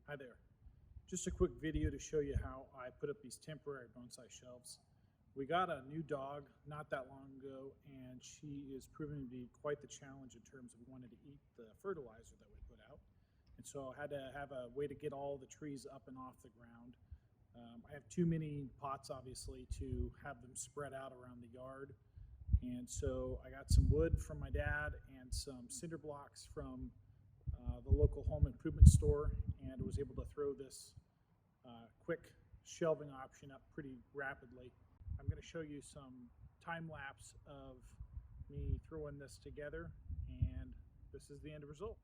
Hi there. Just a quick video to show you how I put up these temporary bonsai shelves. We got a new dog not that long ago, and she is proving to be quite the challenge in terms of wanting to eat the fertilizer that we put out. And so I had to have a way to get all the trees up and off the ground. I have too many pots, obviously, to have them spread out around the yard. And so I got some wood from my dad and some cinder blocks from the local home improvement store, and was able to throw this quick shelving option up pretty rapidly. I'm going to show you some time lapse of me throwing this together, and this is the end result.